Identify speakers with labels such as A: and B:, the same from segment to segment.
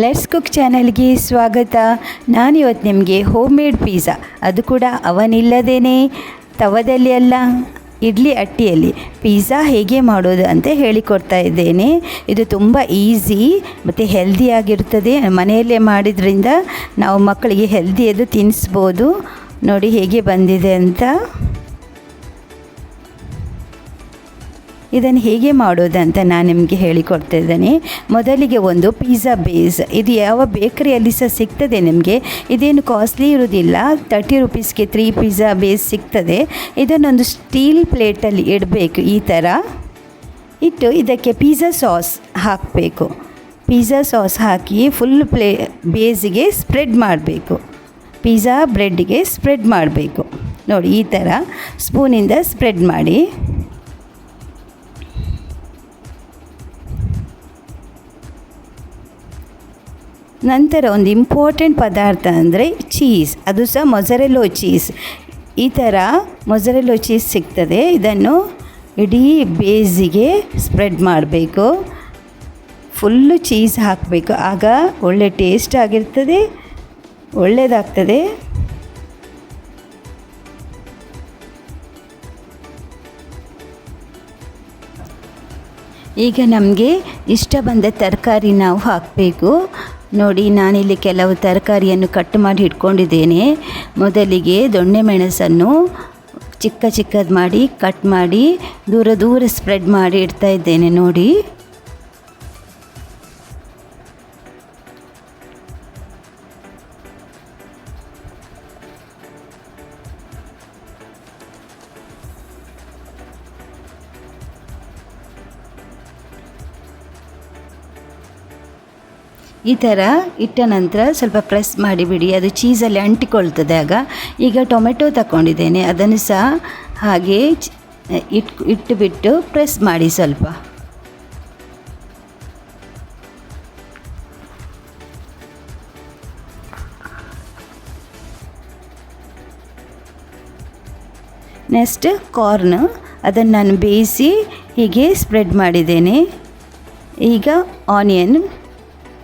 A: Let's cook ಚಾನಲ್ಗೆ ಸ್ವಾಗತ. ನಾನಿವತ್ತು ನಿಮಗೆ ಹೋಮ್ ಮೇಡ್ ಪಿಜ್ಜಾ, ಅದು ಕೂಡ ಅವನಿಲ್ಲದೇ ತವದಲ್ಲಿ ಅಲ್ಲ ಇಡ್ಲಿ ಅಟ್ಟಿಯಲ್ಲಿ ಪಿಜ್ಜಾ ಹೇಗೆ ಮಾಡೋದು ಅಂತ ಹೇಳಿಕೊಡ್ತಾ ಇದ್ದೇನೆ. ಇದು ತುಂಬ ಈಸಿ ಮತ್ತು ಹೆಲ್ದಿಯಾಗಿರ್ತದೆ. ಮನೆಯಲ್ಲೇ ಮಾಡಿದ್ರಿಂದ ನಾವು ಮಕ್ಕಳಿಗೆ ಹೆಲ್ದಿಯದು ತಿನ್ನಿಸ್ಬೋದು. ನೋಡಿ ಹೇಗೆ ಬಂದಿದೆ ಅಂತ. ಇದನ್ನು ಹೇಗೆ ಮಾಡೋದಂತ ನಾನು ನಿಮಗೆ ಹೇಳಿಕೊಡ್ತಾ ಇದ್ದೇನೆ. ಮೊದಲಿಗೆ ಒಂದು ಪಿಜ್ಜಾ ಬೇಸ್, ಇದು ಯಾವ ಬೇಕರಿಯಲ್ಲಿ ಸಹ ಸಿಗ್ತದೆ ನಿಮಗೆ. ಇದೇನು ಕಾಸ್ಟ್ಲಿ ಇರೋದಿಲ್ಲ. 30 ರೂಪೀಸ್ಗೆ 3 ಪಿಜ್ಜಾ ಬೇಸ್ ಸಿಗ್ತದೆ. ಇದನ್ನೊಂದು ಸ್ಟೀಲ್ ಪ್ಲೇಟಲ್ಲಿ ಇಡಬೇಕು. ಈ ಥರ ಇಟ್ಟು ಇದಕ್ಕೆ ಪಿಜ್ಜಾ ಸಾಸ್ ಹಾಕಬೇಕು. ಪಿಜ್ಜಾ ಸಾಸ್ ಹಾಕಿ ಫುಲ್ ಬೇಸಿಗೆ ಸ್ಪ್ರೆಡ್ ಮಾಡಬೇಕು. ಪಿಜ್ಜಾ ಬ್ರೆಡ್ಗೆ ಸ್ಪ್ರೆಡ್ ಮಾಡಬೇಕು. ನೋಡಿ ಈ ಥರ ಸ್ಪೂನಿಂದ ಸ್ಪ್ರೆಡ್ ಮಾಡಿ. ನಂತರ ಒಂದು ಇಂಪಾರ್ಟೆಂಟ್ ಪದಾರ್ಥ ಅಂದರೆ ಚೀಸ್, ಅದು ಸಹ ಮೊಜರೆಲ್ಲೋ ಚೀಸ್. ಈ ಥರ ಮೊಜರೆಲ್ಲೋ ಚೀಸ್ ಸಿಗ್ತದೆ. ಇದನ್ನು ಇಡೀ ಬೇಸಿಗೆ ಸ್ಪ್ರೆಡ್ ಮಾಡಬೇಕು. ಫುಲ್ಲು ಚೀಸ್ ಹಾಕಬೇಕು. ಆಗ ಒಳ್ಳೆ ಟೇಸ್ಟ್ ಆಗಿರ್ತದೆ, ಒಳ್ಳೆಯದಾಗ್ತದೆ. ಈಗ ನಮಗೆ ಇಷ್ಟ ಬಂದ ತರಕಾರಿ ನಾವು ಹಾಕಬೇಕು. ನೋಡಿ ನಾನಿಲ್ಲಿ ಕೆಲವು ತರಕಾರಿಯನ್ನು ಕಟ್ ಮಾಡಿ ಇಟ್ಕೊಂಡಿದ್ದೇನೆ. ಮೊದಲಿಗೆ ದೊಣ್ಣೆ ಮೆಣಸನ್ನು ಚಿಕ್ಕ ಚಿಕ್ಕದು ಮಾಡಿ ಕಟ್ ಮಾಡಿ ದೂರ ದೂರ ಸ್ಪ್ರೆಡ್ ಮಾಡಿ ಇಡ್ತಾ ಇದ್ದೇನೆ. ನೋಡಿ ಈ ಥರ ಇಟ್ಟ ನಂತರ ಸ್ವಲ್ಪ ಪ್ರೆಸ್ ಮಾಡಿಬಿಡಿ, ಅದು ಚೀಸಲ್ಲಿ ಅಂಟಿಕೊಳ್ತದೆ ಆಗ. ಈಗ ಟೊಮೆಟೊ ತಗೊಂಡಿದ್ದೇನೆ, ಅದನ್ನು ಸಹ ಹಾಗೆ ಇಟ್ಟುಬಿಟ್ಟು ಪ್ರೆಸ್ ಮಾಡಿ ಸ್ವಲ್ಪ. ನೆಕ್ಸ್ಟ್ ಕಾರ್ನ್, ಅದನ್ನು ನಾನು ಬೇಯಿಸಿ ಹೀಗೆ ಸ್ಪ್ರೆಡ್ ಮಾಡಿದ್ದೇನೆ. ಈಗ ಆನಿಯನ್,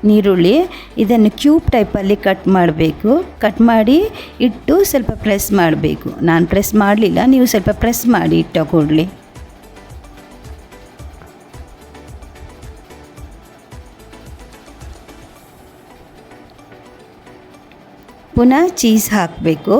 A: ನೀರುಳ್ಳಿ, ಇದನ್ನು ಕ್ಯೂಬ್ ಟೈಪಲ್ಲಿ ಕಟ್ ಮಾಡಬೇಕು. ಕಟ್ ಮಾಡಿ ಇಟ್ಟು ಸ್ವಲ್ಪ ಪ್ರೆಸ್ ಮಾಡಬೇಕು. ನಾನು ಪ್ರೆಸ್ ಮಾಡಲಿಲ್ಲ, ನೀವು ಸ್ವಲ್ಪ ಪ್ರೆಸ್ ಮಾಡಿ ಇಟ್ಟ ಕೂಡಲೇ. ಪುನಃ ಚೀಸ್ ಹಾಕಬೇಕು.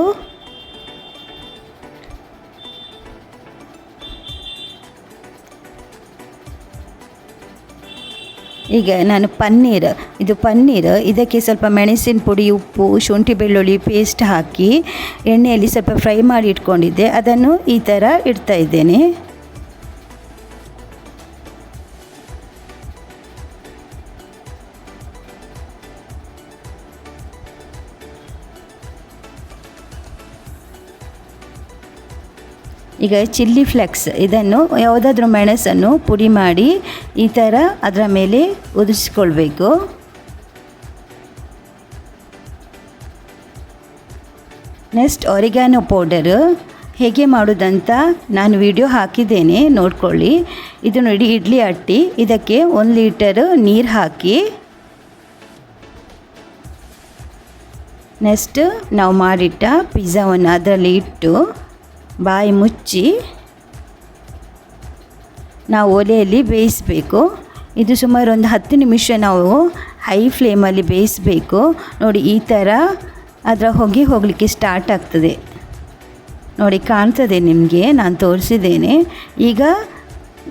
A: ಈಗ ನಾನು ಪನ್ನೀರ್, ಇದಕ್ಕೆ ಸ್ವಲ್ಪ ಮೆಣಸಿನ ಪುಡಿ, ಉಪ್ಪು, ಶುಂಠಿ ಬೆಳ್ಳುಳ್ಳಿ ಪೇಸ್ಟ್ ಹಾಕಿ ಎಣ್ಣೆಯಲ್ಲಿ ಸ್ವಲ್ಪ ಫ್ರೈ ಮಾಡಿ ಇಟ್ಕೊಂಡಿದ್ದೆ. ಅದನ್ನು ಈ ಥರ ಇಡ್ತಾ ಇದ್ದೇನೆ. ಈಗ ಚಿಲ್ಲಿ ಫ್ಲೆಕ್ಸ್, ಇದನ್ನು ಯಾವುದಾದ್ರೂ ಮೆಣಸನ್ನು ಪುಡಿ ಮಾಡಿ ಈ ಥರ ಅದರ ಮೇಲೆ ಉದುರಿಸ್ಕೊಳ್ಬೇಕು. ನೆಕ್ಸ್ಟ್ ಆರಿಗ್ಯಾನೋ ಪೌಡರು ಹೇಗೆ ಮಾಡೋದಂತ ನಾನು ವಿಡಿಯೋ ಹಾಕಿದ್ದೇನೆ, ನೋಡ್ಕೊಳ್ಳಿ. ಇದು ನೋಡಿ ಇಡ್ಲಿ ಅಟ್ಟಿ, ಇದಕ್ಕೆ 1 ಲೀಟರ್ ನೀರು ಹಾಕಿ ನೆಕ್ಸ್ಟ್ ನಾವು ಮಾಡಿಟ್ಟ ಪಿಜ್ಜಾವನ್ನು ಅದರಲ್ಲಿ ಇಟ್ಟು ಬಾಯಿ ಮುಚ್ಚಿ ನಾವು ಒಲೆಯಲ್ಲಿ ಬೇಯಿಸಬೇಕು. ಇದು ಸುಮಾರು ಒಂದು 10 ನಿಮಿಷ ನಾವು ಹೈ ಫ್ಲೇಮಲ್ಲಿ ಬೇಯಿಸಬೇಕು. ನೋಡಿ ಈ ಥರ ಅದರ ಹೊಗೆ ಹೋಗಲಿಕ್ಕೆ ಸ್ಟಾರ್ಟ್ ಆಗ್ತದೆ. ನೋಡಿ ಕಾಣ್ತದೆ ನಿಮಗೆ, ನಾನು ತೋರಿಸಿದ್ದೇನೆ. ಈಗ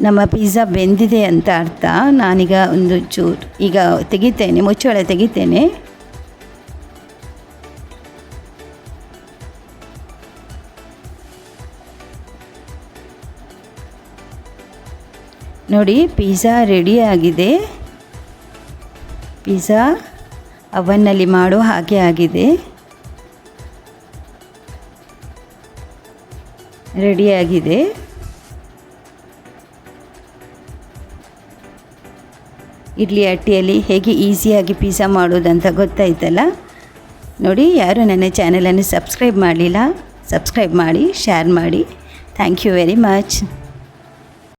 A: ನಮ್ಮ ಪಿಜ್ಜಾ ಬೆಂದಿದೆ ಅಂತ ಅರ್ಥ. ನಾನೀಗ ಒಂದು ಚೂರು ಈಗ ತೆಗಿತೇನೆ, ಮುಚ್ಚಳ ತೆಗಿತೇನೆ. ನೋಡಿ ಪಿಜ್ಜಾ ರೆಡಿಯಾಗಿದೆ. ಪಿಜ್ಜಾ ಅವನ್ನಲ್ಲಿ ಮಾಡೋ ಹಾಗೆ ಆಗಿದೆ, ರೆಡಿಯಾಗಿದೆ. ಇಡ್ಲಿ ಅಟ್ಟಿಯಲ್ಲಿ ಹೇಗೆ ಈಸಿಯಾಗಿ ಪಿಜ್ಜಾ ಮಾಡೋದಂತ ಗೊತ್ತಾಯ್ತಲ್ಲ. ನೋಡಿ, ಯಾರು ನನ್ನ ಚಾನಲನ್ನು ಸಬ್ಸ್ಕ್ರೈಬ್ ಮಾಡಲಿಲ್ಲ, ಸಬ್ಸ್ಕ್ರೈಬ್ ಮಾಡಿ, ಶೇರ್ ಮಾಡಿ. Thank you very much.